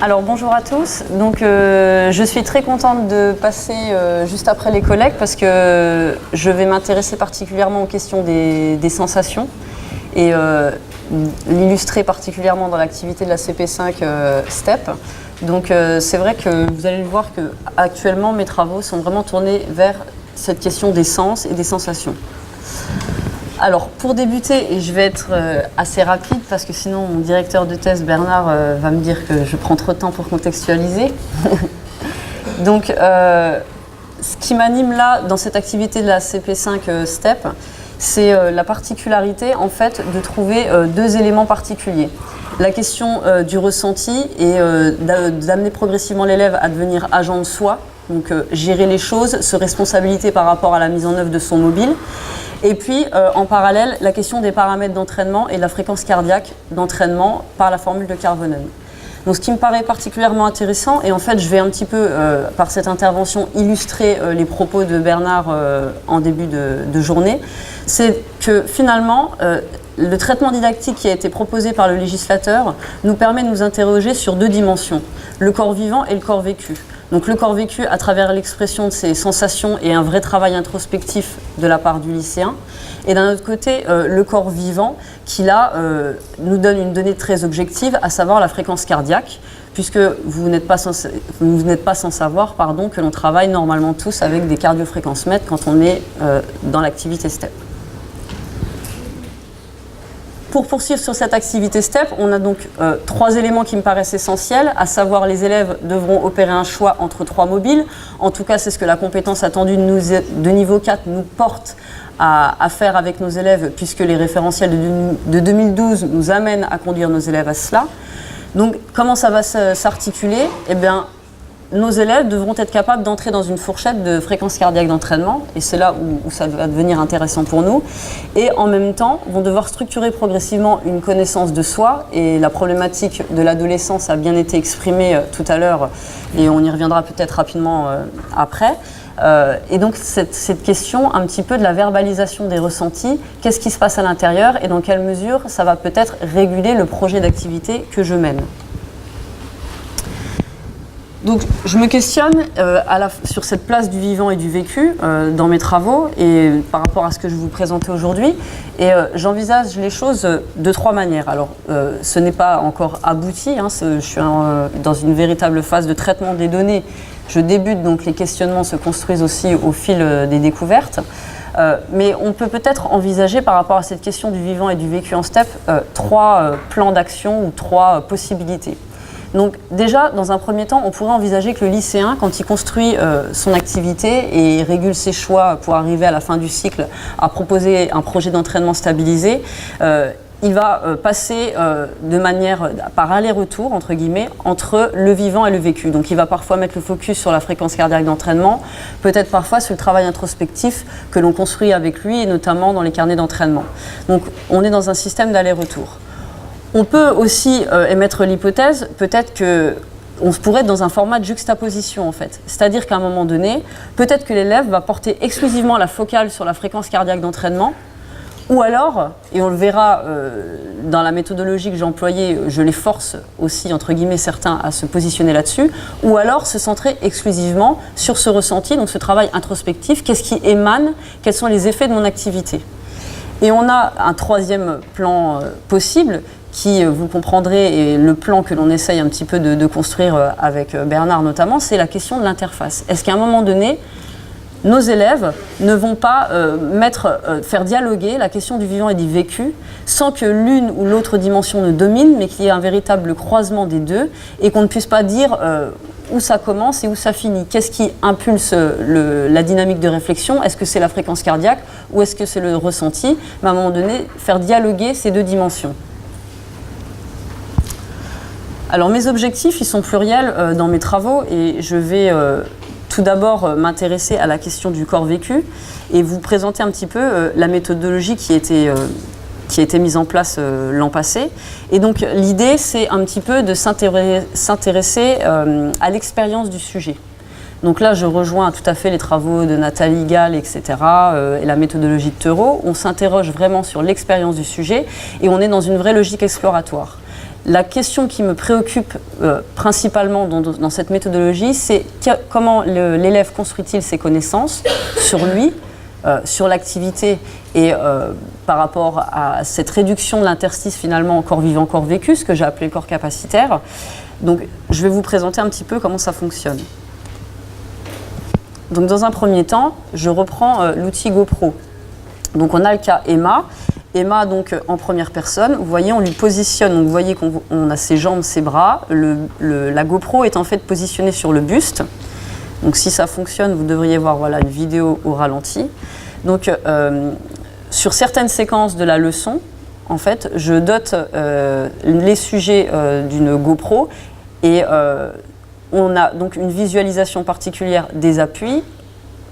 Alors bonjour à tous, donc je suis très contente de passer juste après les collègues parce que je vais m'intéresser particulièrement aux questions des sensations et l'illustrer particulièrement dans l'activité de la CP5 STEP. Donc c'est vrai que vous allez le voir que actuellement mes travaux sont vraiment tournés vers cette question des sens et des sensations. Alors, pour débuter, et je vais être assez rapide parce que sinon mon directeur de thèse, Bernard, va me dire que je prends trop de temps pour contextualiser. Donc, ce qui m'anime là, dans cette activité de la CP5 STEP, c'est la particularité, en fait, de trouver deux éléments particuliers. La question du ressenti et d'amener progressivement l'élève à devenir agent de soi, donc gérer les choses, se responsabiliser par rapport à la mise en œuvre de son mobile. Et puis, en parallèle, la question des paramètres d'entraînement et de la fréquence cardiaque d'entraînement par la formule de Karvonen. Donc, ce qui me paraît particulièrement intéressant, et en fait, je vais un petit peu, par cette intervention, illustrer les propos de Bernard en début de journée, c'est que finalement, le traitement didactique qui a été proposé par le législateur nous permet de nous interroger sur deux dimensions, le corps vivant et le corps vécu. Donc le corps vécu à travers l'expression de ses sensations et un vrai travail introspectif de la part du lycéen. Et d'un autre côté, le corps vivant qui là nous donne une donnée très objective, à savoir la fréquence cardiaque, puisque vous n'êtes pas sans savoir que l'on travaille normalement tous avec des cardiofréquencemètres quand on est dans l'activité STEP. Pour poursuivre sur cette activité STEP, on a donc trois éléments qui me paraissent essentiels, à savoir les élèves devront opérer un choix entre trois mobiles. En tout cas, c'est ce que la compétence attendue de niveau 4 nous porte à faire avec nos élèves, puisque les référentiels de 2012 nous amènent à conduire nos élèves à cela. Donc, comment ça va s'articuler ? Eh bien, nos élèves devront être capables d'entrer dans une fourchette de fréquence cardiaque d'entraînement, et c'est là où ça va devenir intéressant pour nous, et en même temps vont devoir structurer progressivement une connaissance de soi, et la problématique de l'adolescence a bien été exprimée tout à l'heure, et on y reviendra peut-être rapidement après. Et donc cette question un petit peu de la verbalisation des ressentis, qu'est-ce qui se passe à l'intérieur, et dans quelle mesure ça va peut-être réguler le projet d'activité que je mène. Donc je me questionne sur cette place du vivant et du vécu dans mes travaux et par rapport à ce que je vais vous présenter aujourd'hui. Et j'envisage les choses de trois manières. Alors ce n'est pas encore abouti, je suis dans une véritable phase de traitement des données. Je débute, donc les questionnements se construisent aussi au fil des découvertes. Mais on peut peut-être envisager par rapport à cette question du vivant et du vécu en STEP trois plans d'action ou trois possibilités. Donc déjà, dans un premier temps, on pourrait envisager que le lycéen, quand il construit son activité et régule ses choix pour arriver à la fin du cycle à proposer un projet d'entraînement stabilisé, il va passer de manière par aller-retour, entre guillemets, entre le vivant et le vécu. Donc il va parfois mettre le focus sur la fréquence cardiaque d'entraînement, peut-être parfois sur le travail introspectif que l'on construit avec lui, et notamment dans les carnets d'entraînement. Donc on est dans un système d'aller-retour. On peut aussi émettre l'hypothèse, peut-être qu'on pourrait être dans un format de juxtaposition en fait. C'est-à-dire qu'à un moment donné, peut-être que l'élève va porter exclusivement la focale sur la fréquence cardiaque d'entraînement, ou alors, et on le verra dans la méthodologie que j'ai employée, je les force aussi, entre guillemets, certains à se positionner là-dessus, ou alors se centrer exclusivement sur ce ressenti, donc ce travail introspectif, qu'est-ce qui émane, quels sont les effets de mon activité. Et on a un troisième plan possible, qui, vous comprendrez, est le plan que l'on essaye un petit peu de construire avec Bernard notamment, c'est la question de l'interface. Est-ce qu'à un moment donné, nos élèves ne vont pas faire dialoguer la question du vivant et du vécu sans que l'une ou l'autre dimension ne domine, mais qu'il y ait un véritable croisement des deux et qu'on ne puisse pas dire où ça commence et où ça finit. Qu'est-ce qui impulse la dynamique de réflexion? Est-ce que c'est la fréquence cardiaque ou est-ce que c'est le ressenti? Mais à un moment donné, faire dialoguer ces deux dimensions. Alors mes objectifs, ils sont pluriels dans mes travaux et je vais tout d'abord m'intéresser à la question du corps vécu et vous présenter un petit peu la méthodologie qui a été mise en place l'an passé. Et donc l'idée, c'est un petit peu de s'intéresser à l'expérience du sujet. Donc là, je rejoins tout à fait les travaux de Nathalie Gall, etc., et la méthodologie de Theroux. On s'interroge vraiment sur l'expérience du sujet et on est dans une vraie logique exploratoire. La question qui me préoccupe principalement dans cette méthodologie, c'est comment l'élève construit-il ses connaissances sur lui, sur l'activité et par rapport à cette réduction de l'interstice finalement corps vivant, corps vécu, ce que j'ai appelé le corps capacitaire. Donc je vais vous présenter un petit peu comment ça fonctionne. Donc dans un premier temps, je reprends l'outil GoPro. Donc on a le cas Emma. Emma, donc en première personne, vous voyez, on lui positionne, donc vous voyez qu'on a ses jambes, ses bras. La GoPro est en fait positionnée sur le buste. Donc si ça fonctionne, vous devriez voir voilà, une vidéo au ralenti. Donc sur certaines séquences de la leçon, en fait, je dote les sujets d'une GoPro et on a donc une visualisation particulière des appuis.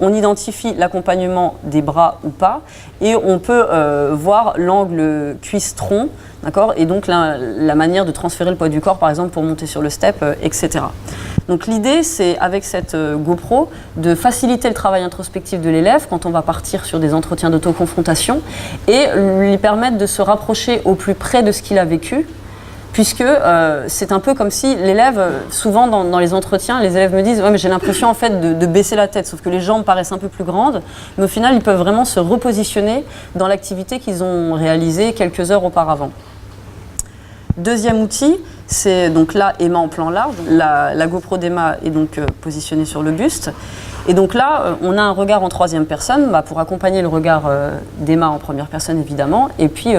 On identifie l'accompagnement des bras ou pas, et on peut voir l'angle cuisse-tronc, d'accord, et donc la manière de transférer le poids du corps, par exemple, pour monter sur le step, etc. Donc l'idée, c'est, avec cette GoPro, de faciliter le travail introspectif de l'élève quand on va partir sur des entretiens d'autoconfrontation, et lui permettre de se rapprocher au plus près de ce qu'il a vécu, puisque c'est un peu comme si l'élève, souvent dans les entretiens, les élèves me disent ouais, mais j'ai l'impression en fait de baisser la tête, sauf que les jambes paraissent un peu plus grandes, mais au final ils peuvent vraiment se repositionner dans l'activité qu'ils ont réalisée quelques heures auparavant. Deuxième outil, c'est donc là Emma en plan large. La GoPro d'Emma est donc positionnée sur le buste. Et donc là, on a un regard en troisième personne pour accompagner le regard d'Emma en première personne évidemment, et puis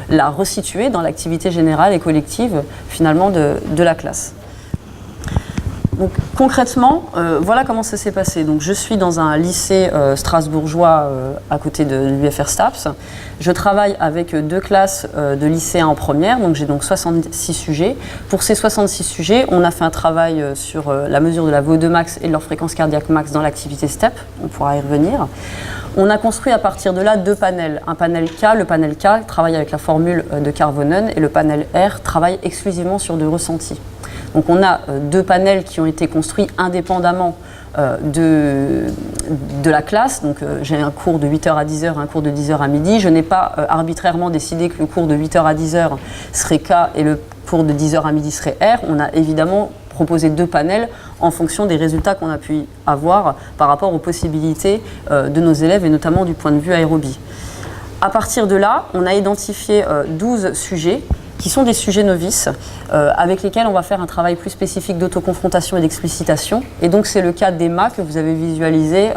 la resituer dans l'activité générale et collective finalement de la classe. Donc concrètement, voilà comment ça s'est passé. Donc je suis dans un lycée strasbourgeois à côté de l'UFR STAPS. Je travaille avec 2 classes de lycéens en première, donc j'ai donc 66 sujets. Pour ces 66 sujets, on a fait un travail sur la mesure de la VO2 max et de leur fréquence cardiaque max dans l'activité STEP, on pourra y revenir. On a construit à partir de là 2 panels. Un panel K, le panel K travaille avec la formule de Karvonen, et le panel R travaille exclusivement sur de ressentis. Donc on a 2 panels qui ont été construits indépendamment de la classe. Donc j'ai un cours de 8h à 10h, un cours de 10h à midi. Je n'ai pas arbitrairement décidé que le cours de 8h à 10h serait K et le cours de 10h à midi serait R. On a évidemment proposé 2 panels en fonction des résultats qu'on a pu avoir par rapport aux possibilités de nos élèves et notamment du point de vue aérobie. À partir de là, on a identifié 12 sujets qui sont des sujets novices avec lesquels on va faire un travail plus spécifique d'autoconfrontation et d'explicitation. Et donc c'est le cas d'Emma que vous avez visualisé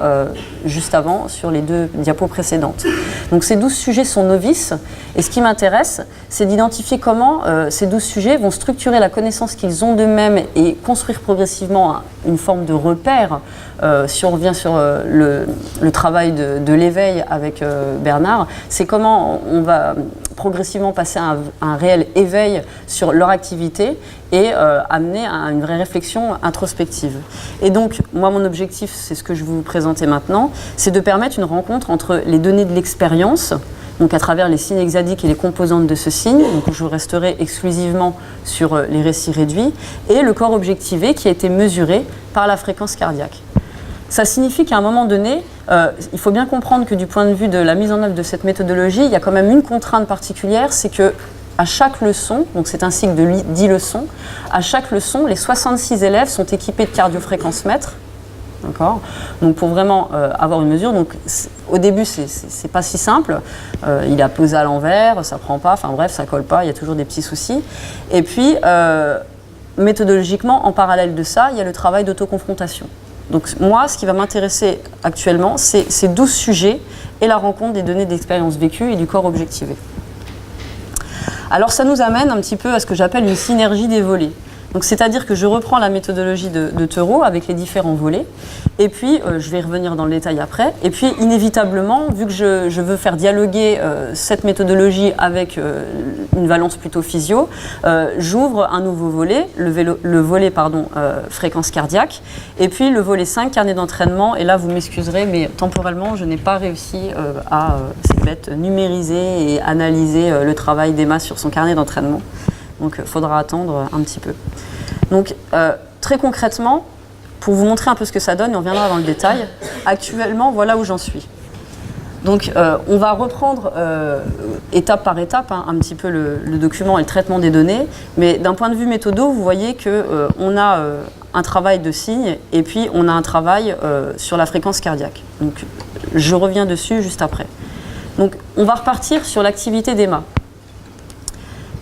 juste avant sur les 2 diapos précédentes. Donc ces 12 sujets sont novices, et ce qui m'intéresse, c'est d'identifier comment ces 12 sujets vont structurer la connaissance qu'ils ont d'eux-mêmes et construire progressivement une forme de repère. Si on revient sur le travail de l'éveil avec Bernard, c'est comment on va progressivement passer à un réel éveil sur leur activité et amener à une vraie réflexion introspective. Et donc, moi, mon objectif, c'est ce que je vais vous présenter maintenant, c'est de permettre une rencontre entre les données de l'expérience, donc à travers les signes hexadiques et les composantes de ce signe, donc je resterai exclusivement sur les récits réduits, et le corps objectivé qui a été mesuré par la fréquence cardiaque. Ça signifie qu'à un moment donné, il faut bien comprendre que du point de vue de la mise en œuvre de cette méthodologie, il y a quand même une contrainte particulière, c'est que à chaque leçon, donc c'est un cycle de 10 leçons, à chaque leçon, les 66 élèves sont équipés de cardiofréquence-mètre. D'accord ? Donc pour vraiment avoir une mesure, donc au début c'est pas si simple, il a posé à l'envers, ça prend pas, enfin bref, ça colle pas, il y a toujours des petits soucis. Et puis méthodologiquement, en parallèle de ça, il y a le travail d'autoconfrontation. Donc moi, ce qui va m'intéresser actuellement, c'est ces 12 sujets et la rencontre des données d'expérience vécue et du corps objectivé. Alors ça nous amène un petit peu à ce que j'appelle une synergie des volets. Donc c'est-à-dire que je reprends la méthodologie de Theroux avec les différents volets, et puis je vais y revenir dans le détail après, et puis inévitablement, vu que je veux faire dialoguer cette méthodologie avec une valence plutôt physio, j'ouvre un nouveau volet, le volet fréquence cardiaque, et puis le volet 5, carnet d'entraînement, et là vous m'excuserez, mais temporellement je n'ai pas réussi à numériser et analyser le travail d'Emma sur son carnet d'entraînement. Donc il faudra attendre un petit peu. Donc très concrètement, pour vous montrer un peu ce que ça donne, et on reviendra dans le détail, actuellement voilà où j'en suis. Donc on va reprendre étape par étape un petit peu le document et le traitement des données, mais d'un point de vue méthodo, vous voyez qu'on a un travail de signes et puis on a un travail sur la fréquence cardiaque. Donc je reviens dessus juste après. Donc on va repartir sur l'activité d'EMA.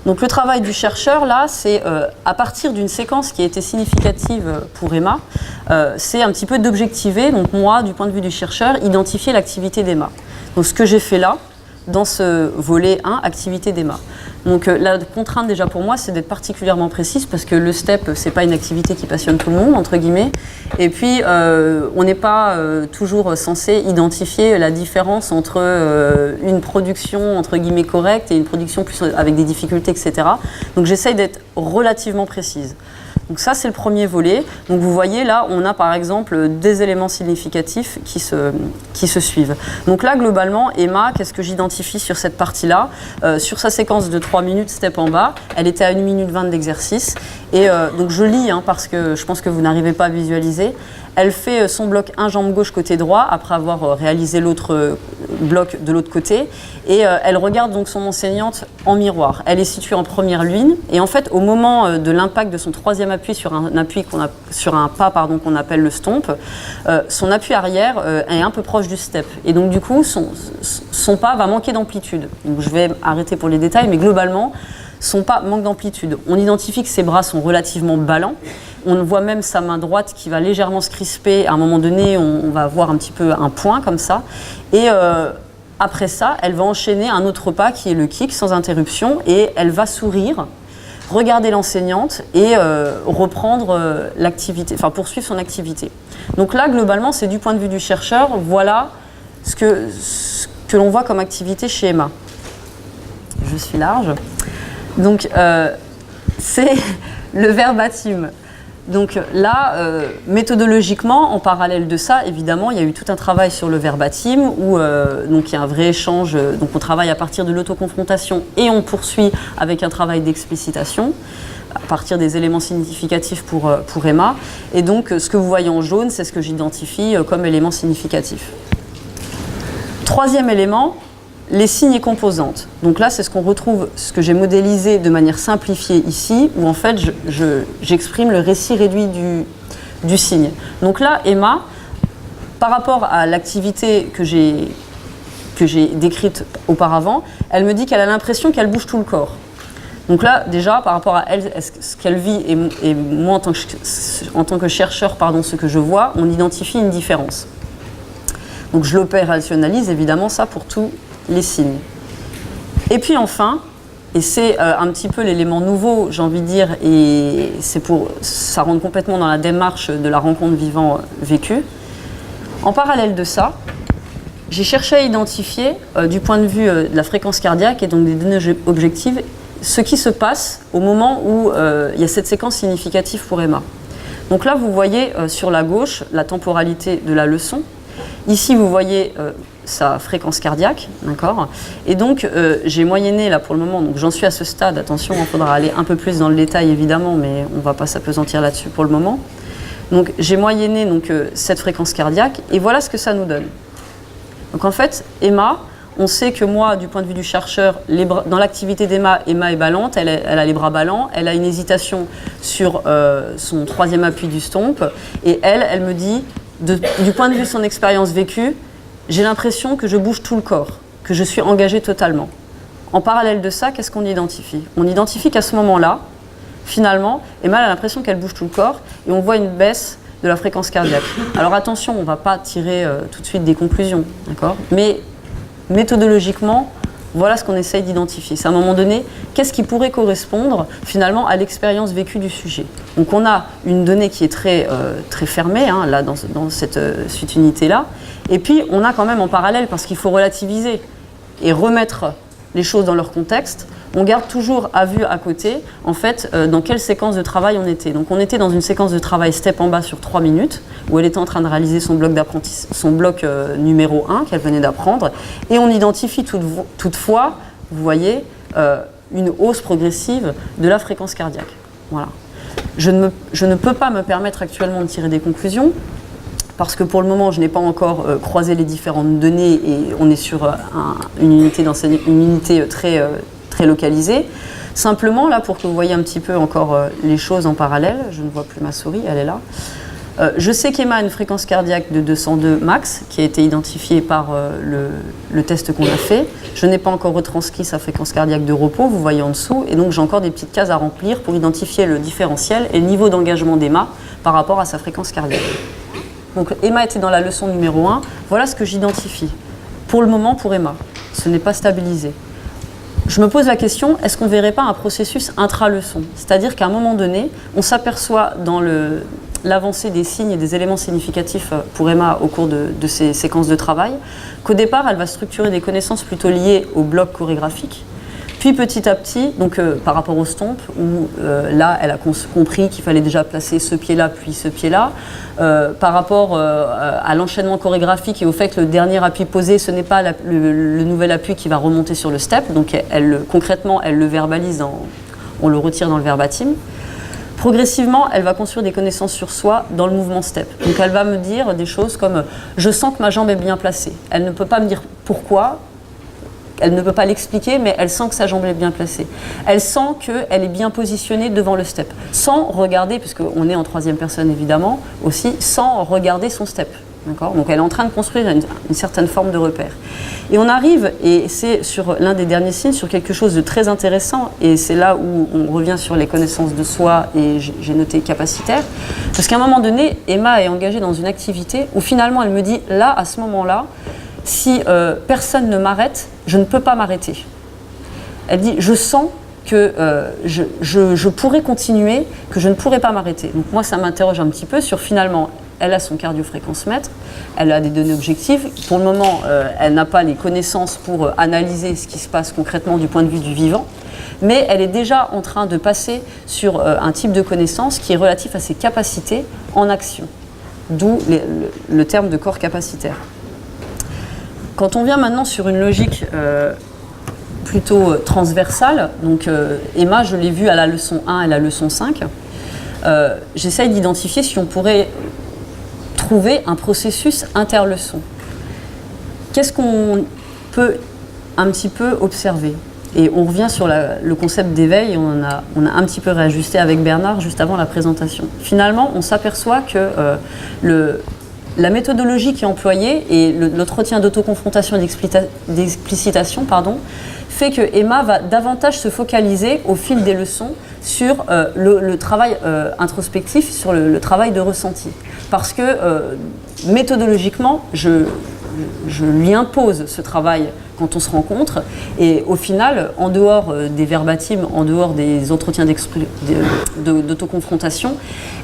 Donc le travail du chercheur, là, c'est à partir d'une séquence qui a été significative pour EMA, c'est un petit peu d'objectiver, donc moi, du point de vue du chercheur, identifier l'activité d'EMA. Donc ce que j'ai fait là, dans ce volet 1, activité d'EMA. Donc la contrainte déjà pour moi, c'est d'être particulièrement précise parce que le STEP, c'est pas une activité qui passionne tout le monde, entre guillemets. Et puis, on n'est pas toujours censé identifier la différence entre une production, entre guillemets, correcte et une production plus avec des difficultés, etc. Donc j'essaye d'être relativement précise. Donc ça, c'est le premier volet. Donc vous voyez, là, on a par exemple des éléments significatifs qui se suivent. Donc là, globalement, Emma, qu'est-ce que j'identifie sur cette partie-là? Sur sa séquence de 3 minutes, step en bas, elle était à 1 minute 20 d'exercice. Et donc je lis, parce que je pense que vous n'arrivez pas à visualiser. Elle fait son bloc 1 jambe gauche côté droit, après avoir réalisé l'autre bloc de l'autre côté. Et elle regarde donc son enseignante en miroir. Elle est située en première ligne. Et en fait, au moment de l'impact de son troisième appui sur un pas qu'on appelle le stomp, son appui arrière est un peu proche du step. Et donc du coup, son pas va manquer d'amplitude. Donc je vais arrêter pour les détails, mais globalement, son pas manque d'amplitude. On identifie que ses bras sont relativement ballants. On voit même sa main droite qui va légèrement se crisper. À un moment donné, on va voir un petit peu un point comme ça. Et après ça, elle va enchaîner un autre pas qui est le kick sans interruption. Et elle va sourire, regarder l'enseignante et reprendre l'activité, enfin poursuivre son activité. Donc là, globalement, c'est du point de vue du chercheur. Voilà ce que l'on voit comme activité chez Emma. Je suis large. Donc, c'est le verbatim. Donc là, méthodologiquement, en parallèle de ça, évidemment, il y a eu tout un travail sur le verbatim où donc il y a un vrai échange. Donc on travaille à partir de l'autoconfrontation et on poursuit avec un travail d'explicitation à partir des éléments significatifs pour Emma. Et donc ce que vous voyez en jaune, c'est ce que j'identifie comme élément significatif. Troisième élément, les signes et composantes. Donc là, c'est ce qu'on retrouve, ce que j'ai modélisé de manière simplifiée ici, où en fait, j'exprime le récit réduit du signe. Donc là, Emma, par rapport à l'activité que j'ai décrite auparavant, elle me dit qu'elle a l'impression qu'elle bouge tout le corps. Donc là, déjà, par rapport à elle, ce qu'elle vit et moi, en tant que chercheur, ce que je vois, on identifie une différence. Donc je l'opérationnalise, évidemment, ça pour tous les signes. Et puis enfin, et c'est un petit peu l'élément nouveau, j'ai envie de dire, et ça rentre complètement dans la démarche de la rencontre vivant-vécu. En parallèle de ça, j'ai cherché à identifier, du point de vue de la fréquence cardiaque et donc des données objectives, ce qui se passe au moment où il y a cette séquence significative pour Emma. Donc là, vous voyez sur la gauche la temporalité de la leçon. Ici, vous voyez sa fréquence cardiaque, d'accord. Et donc, j'ai moyenné, là, pour le moment, donc j'en suis à ce stade, attention, il faudra aller un peu plus dans le détail, évidemment, mais on ne va pas s'appesantir là-dessus pour le moment. Donc, j'ai moyenné cette fréquence cardiaque, et voilà ce que ça nous donne. Donc, en fait, Emma, on sait que moi, du point de vue du chercheur, dans l'activité d'Emma, Emma est ballante, elle a les bras ballants, elle a une hésitation sur son troisième appui du stomp, et elle me dit, du point de vue de son expérience vécue, j'ai l'impression que je bouge tout le corps, que je suis engagée totalement. En parallèle de ça, qu'est-ce qu'on identifie? On identifie qu'à ce moment-là, finalement, Emma a l'impression qu'elle bouge tout le corps et on voit une baisse de la fréquence cardiaque. Alors attention, on ne va pas tirer tout de suite des conclusions, d'accord? Mais méthodologiquement, voilà ce qu'on essaye d'identifier. C'est à un moment donné, qu'est-ce qui pourrait correspondre finalement à l'expérience vécue du sujet. Donc on a une donnée qui est très fermée, là, dans cette suite unité-là. Et puis on a quand même en parallèle, parce qu'il faut relativiser et remettre les choses dans leur contexte, on garde toujours à vue à côté, en fait, dans quelle séquence de travail on était. Donc on était dans une séquence de travail step en bas sur 3 minutes, où elle était en train de réaliser son bloc numéro 1 qu'elle venait d'apprendre, et on identifie toutefois, vous voyez, une hausse progressive de la fréquence cardiaque. Voilà. Je ne peux pas me permettre actuellement de tirer des conclusions, parce que pour le moment, je n'ai pas encore croisé les différentes données et on est sur une unité très, très localisée. Simplement, là, pour que vous voyez un petit peu encore les choses en parallèle, je ne vois plus ma souris, elle est là. Je sais qu'Emma a une fréquence cardiaque de 202 max, qui a été identifiée par le test qu'on a fait. Je n'ai pas encore retranscrit sa fréquence cardiaque de repos, vous voyez en dessous, et donc j'ai encore des petites cases à remplir pour identifier le différentiel et le niveau d'engagement d'Emma par rapport à sa fréquence cardiaque. Donc Emma était dans la leçon numéro 1, voilà ce que j'identifie. Pour le moment, pour Emma, ce n'est pas stabilisé. Je me pose la question, est-ce qu'on ne verrait pas un processus intra-leçon? C'est-à-dire qu'à un moment donné, on s'aperçoit dans l'avancée des signes et des éléments significatifs pour Emma au cours de ces séquences de travail, qu'au départ, elle va structurer des connaissances plutôt liées au bloc chorégraphique. Puis petit à petit, donc par rapport au stomp, où là, elle a compris qu'il fallait déjà placer ce pied-là, puis ce pied-là. Par rapport à l'enchaînement chorégraphique et au fait que le dernier appui posé, ce n'est pas le nouvel appui qui va remonter sur le step. Donc concrètement, elle le verbalise, on le retire dans le verbatim. Progressivement, elle va construire des connaissances sur soi dans le mouvement step. Donc elle va me dire des choses comme « je sens que ma jambe est bien placée ». Elle ne peut pas me dire pourquoi. Elle ne peut pas l'expliquer, mais elle sent que sa jambe est bien placée. Elle sent qu'elle est bien positionnée devant le step, sans regarder, puisqu'on est en troisième personne évidemment, aussi, sans regarder son step. Donc elle est en train de construire une certaine forme de repère. Et on arrive, et c'est sur l'un des derniers signes, sur quelque chose de très intéressant, et c'est là où on revient sur les connaissances de soi, et j'ai noté capacitaire, parce qu'à un moment donné, Emma est engagée dans une activité où finalement elle me dit, là, à ce moment-là, si personne ne m'arrête, je ne peux pas m'arrêter. Elle dit, je sens que je pourrais continuer, que je ne pourrais pas m'arrêter. Donc moi, ça m'interroge un petit peu sur finalement, elle a son cardiofréquence-mètre, elle a des données objectives. Pour le moment, elle n'a pas les connaissances pour analyser ce qui se passe concrètement du point de vue du vivant, mais elle est déjà en train de passer sur un type de connaissance qui est relatif à ses capacités en action, d'où le terme de corps capacitaire. Quand on vient maintenant sur une logique plutôt transversale, donc Emma, je l'ai vue à la leçon 1 et la leçon 5, j'essaye d'identifier si on pourrait trouver un processus interleçon. Qu'est-ce qu'on peut un petit peu observer? Et on revient sur le concept d'éveil, on a un petit peu réajusté avec Bernard juste avant la présentation. Finalement, on s'aperçoit que la méthodologie qui est employée et l'entretien d'autoconfrontation et d'explicitation fait que Emma va davantage se focaliser au fil des leçons sur le travail introspectif, sur le travail de ressenti. Parce que méthodologiquement, je lui impose ce travail quand on se rencontre et au final, en dehors des verbatims, en dehors des entretiens d'autoconfrontation,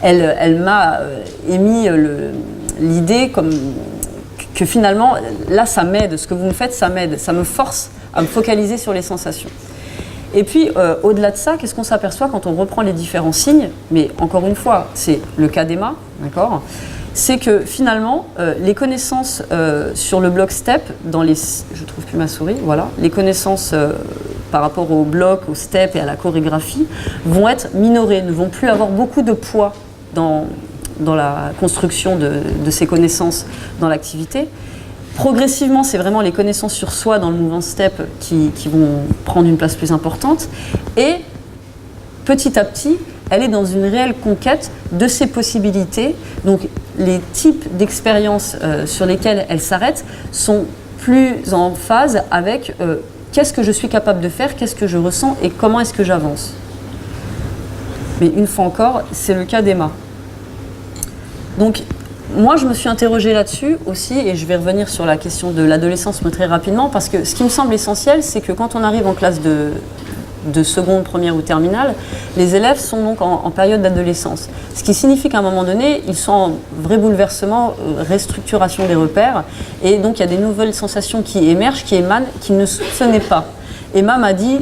elle m'a émis l'idée que finalement, là, ça m'aide, ce que vous me faites, ça m'aide, ça me force à me focaliser sur les sensations. Et puis, au-delà de ça, qu'est-ce qu'on s'aperçoit quand on reprend les différents signes? Mais encore une fois, c'est le cas d'Emma, d'accord? C'est que finalement, les connaissances sur le bloc step, je trouve plus ma souris, voilà, les connaissances par rapport au bloc, au step et à la chorégraphie vont être minorées, ne vont plus avoir beaucoup de poids dans la construction de ces connaissances dans l'activité. Progressivement, c'est vraiment les connaissances sur soi dans le mouvement step qui vont prendre une place plus importante. Et petit à petit, elle est dans une réelle conquête de ses possibilités. Donc, les types d'expériences sur lesquelles elle s'arrête sont plus en phase avec qu'est-ce que je suis capable de faire, qu'est-ce que je ressens et comment est-ce que j'avance. Mais une fois encore, c'est le cas d'Emma. Donc, moi, je me suis interrogée là-dessus aussi, et je vais revenir sur la question de l'adolescence très rapidement, parce que ce qui me semble essentiel, c'est que quand on arrive en classe de seconde, première ou terminale, les élèves sont donc en période d'adolescence. Ce qui signifie qu'à un moment donné, ils sont en vrai bouleversement, restructuration des repères, et donc il y a des nouvelles sensations qui émergent, qui émanent, qui ne soupçonnaient pas. Emma m'a dit,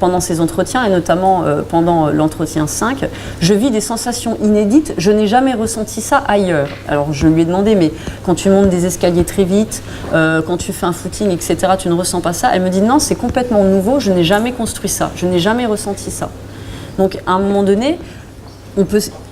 pendant ces entretiens, et notamment pendant l'entretien 5, je vis des sensations inédites, je n'ai jamais ressenti ça ailleurs. Alors je lui ai demandé, mais quand tu montes des escaliers très vite, quand tu fais un footing, etc., tu ne ressens pas ça? Elle me dit, non, c'est complètement nouveau, je n'ai jamais construit ça, je n'ai jamais ressenti ça. Donc à un moment donné,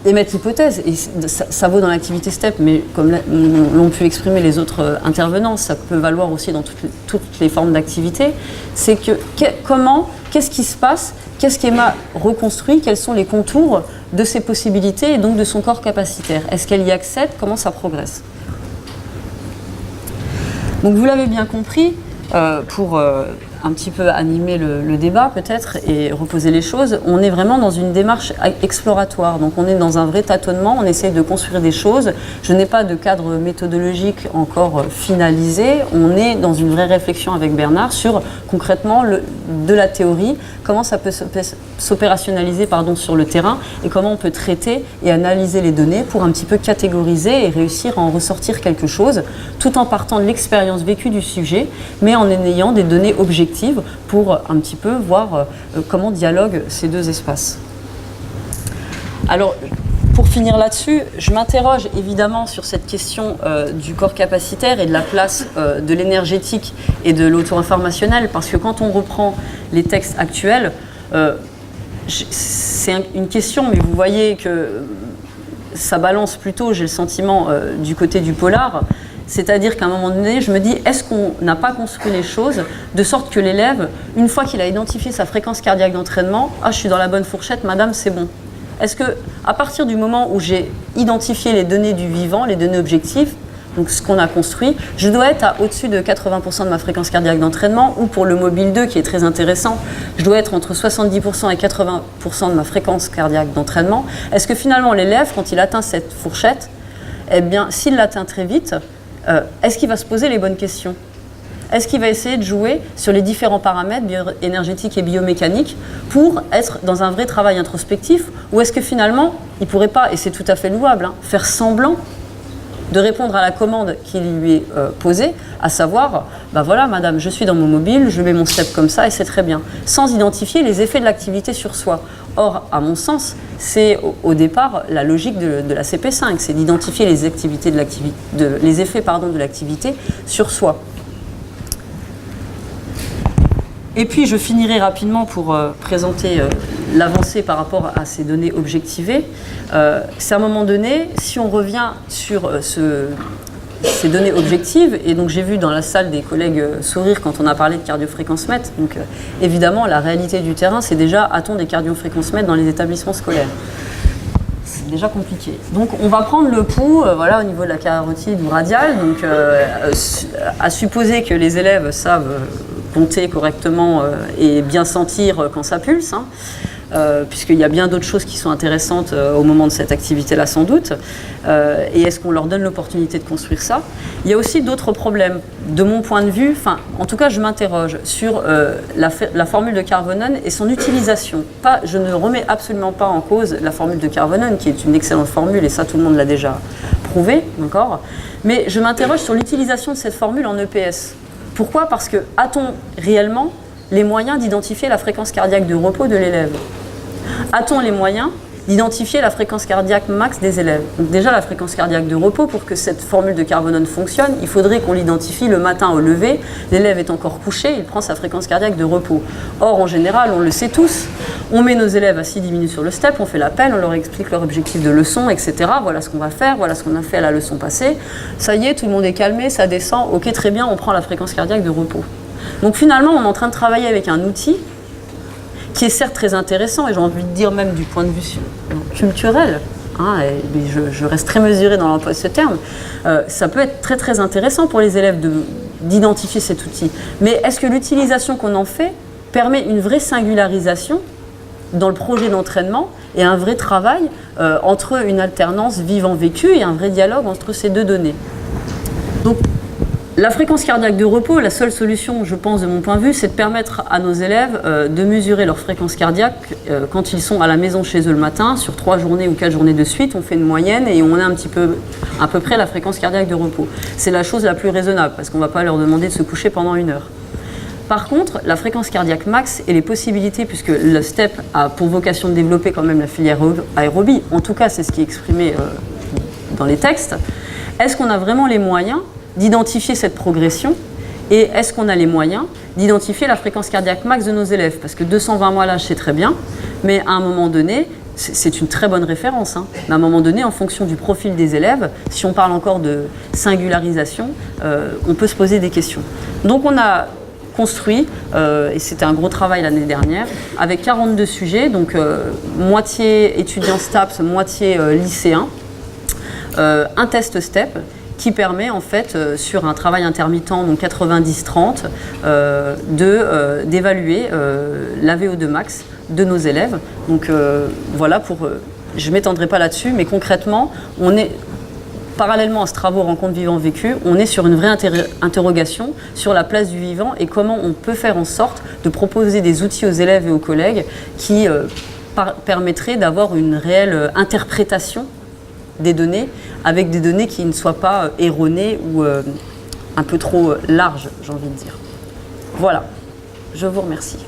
émettre l'hypothèse, et ça vaut dans l'activité STEP, mais comme l'ont pu exprimer les autres intervenants, ça peut valoir aussi dans toutes les formes d'activité, c'est que qu'est-ce qui se passe, qu'est-ce qu'Emma reconstruit, quels sont les contours de ses possibilités et donc de son corps capacitaire. Est-ce qu'elle y accède? Comment ça progresse? Donc vous l'avez bien compris, pour un petit peu animer le débat peut-être et reposer les choses, on est vraiment dans une démarche exploratoire. Donc on est dans un vrai tâtonnement, on essaie de construire des choses. Je n'ai pas de cadre méthodologique encore finalisé. On est dans une vraie réflexion avec Bernard sur concrètement de la théorie, comment ça peut s'opérationnaliser sur le terrain et comment on peut traiter et analyser les données pour un petit peu catégoriser et réussir à en ressortir quelque chose tout en partant de l'expérience vécue du sujet mais en ayant des données objectives pour un petit peu voir comment dialoguent ces deux espaces. Alors, pour finir là-dessus, je m'interroge évidemment sur cette question du corps capacitaire et de la place de l'énergétique et de l'auto-informationnel, parce que quand on reprend les textes actuels, c'est une question, mais vous voyez que ça balance plutôt, j'ai le sentiment, du côté du polar. C'est-à-dire qu'à un moment donné, je me dis, est-ce qu'on n'a pas construit les choses de sorte que l'élève, une fois qu'il a identifié sa fréquence cardiaque d'entraînement, « Ah, je suis dans la bonne fourchette, madame, c'est bon ». Est-ce qu'à partir du moment où j'ai identifié les données du vivant, les données objectives, donc ce qu'on a construit, je dois être à au-dessus de 80% de ma fréquence cardiaque d'entraînement, ou pour le mobile 2, qui est très intéressant, je dois être entre 70% et 80% de ma fréquence cardiaque d'entraînement. Est-ce que finalement l'élève, quand il atteint cette fourchette, eh bien, s'il l'atteint très vite, est-ce qu'il va se poser les bonnes questions? Est-ce qu'il va essayer de jouer sur les différents paramètres bioénergétiques et biomécaniques pour être dans un vrai travail introspectif? Ou est-ce que finalement, il ne pourrait pas, et c'est tout à fait louable, faire semblant de répondre à la commande qui lui est posée, à savoir, ben voilà madame, je suis dans mon mobile, je mets mon step comme ça et c'est très bien, sans identifier les effets de l'activité sur soi. Or, à mon sens, c'est au départ la logique de la CP5, c'est d'identifier les effets de l'activité sur soi. Et puis je finirai rapidement pour présenter l'avancée par rapport à ces données objectivées. C'est à un moment donné, si on revient sur ces données objectives, et donc j'ai vu dans la salle des collègues sourire quand on a parlé de cardiofréquence-mètre, donc évidemment la réalité du terrain c'est déjà a-t-on des cardiofréquence-mètres dans les établissements scolaires? C'est déjà compliqué. Donc on va prendre le pouls voilà, au niveau de la carotide ou radiale, donc à supposer que les élèves savent compter correctement et bien sentir quand ça pulse, hein, puisqu'il y a bien d'autres choses qui sont intéressantes au moment de cette activité-là sans doute. Et est-ce qu'on leur donne l'opportunité de construire ça? Il y a aussi d'autres problèmes. De mon point de vue, en tout cas je m'interroge sur la formule de Karvonen et son utilisation. Je ne remets absolument pas en cause la formule de Karvonen, qui est une excellente formule, et ça tout le monde l'a déjà prouvé, d'accord? Mais je m'interroge sur l'utilisation de cette formule en EPS. Pourquoi? Parce que a-t-on réellement les moyens d'identifier la fréquence cardiaque de repos de l'élève? A-t-on les moyens d'identifier la fréquence cardiaque max des élèves? Donc déjà la fréquence cardiaque de repos, pour que cette formule de Karvonen fonctionne, il faudrait qu'on l'identifie le matin au lever, l'élève est encore couché, il prend sa fréquence cardiaque de repos. Or en général, on le sait tous, on met nos élèves assis 10 minutes sur le step, on fait l'appel, on leur explique leur objectif de leçon, etc. Voilà ce qu'on va faire, voilà ce qu'on a fait à la leçon passée. Ça y est, tout le monde est calmé, ça descend, ok très bien, on prend la fréquence cardiaque de repos. Donc finalement, on est en train de travailler avec un outil qui est certes très intéressant, et j'ai envie de dire même du point de vue culturel, hein, mais je reste très mesurée dans l'emploi de ce terme, ça peut être très très intéressant pour les élèves d'identifier cet outil. Mais est-ce que l'utilisation qu'on en fait permet une vraie singularisation dans le projet d'entraînement et un vrai travail entre une alternance vivant-vécu et un vrai dialogue entre ces deux données? Donc, la fréquence cardiaque de repos, la seule solution, je pense, de mon point de vue, c'est de permettre à nos élèves de mesurer leur fréquence cardiaque quand ils sont à la maison chez eux le matin, sur 3 journées ou 4 journées de suite, on fait une moyenne et on a à peu près la fréquence cardiaque de repos. C'est la chose la plus raisonnable, parce qu'on ne va pas leur demander de se coucher pendant 1 heure. Par contre, la fréquence cardiaque max et les possibilités, puisque le STEP a pour vocation de développer quand même la filière aérobie, en tout cas c'est ce qui est exprimé dans les textes, est-ce qu'on a vraiment les moyens d'identifier cette progression, et est-ce qu'on a les moyens d'identifier la fréquence cardiaque max de nos élèves? Parce que 220 mois l'âge c'est très bien, mais à un moment donné, c'est une très bonne référence, hein. Mais à un moment donné, en fonction du profil des élèves, si on parle encore de singularisation, on peut se poser des questions. Donc on a construit, et c'était un gros travail l'année dernière, avec 42 sujets, donc moitié étudiants STAPS, moitié lycéens, un test STEP qui permet en fait sur un travail intermittent, donc 90-30, d'évaluer la VO2 max de nos élèves. Donc voilà, je ne m'étendrai pas là-dessus, mais concrètement, on est, parallèlement à ce travail rencontre vivant vécu, on est sur une vraie interrogation sur la place du vivant et comment on peut faire en sorte de proposer des outils aux élèves et aux collègues qui permettraient d'avoir une réelle interprétation des données, avec des données qui ne soient pas erronées ou un peu trop larges, j'ai envie de dire. Voilà, je vous remercie.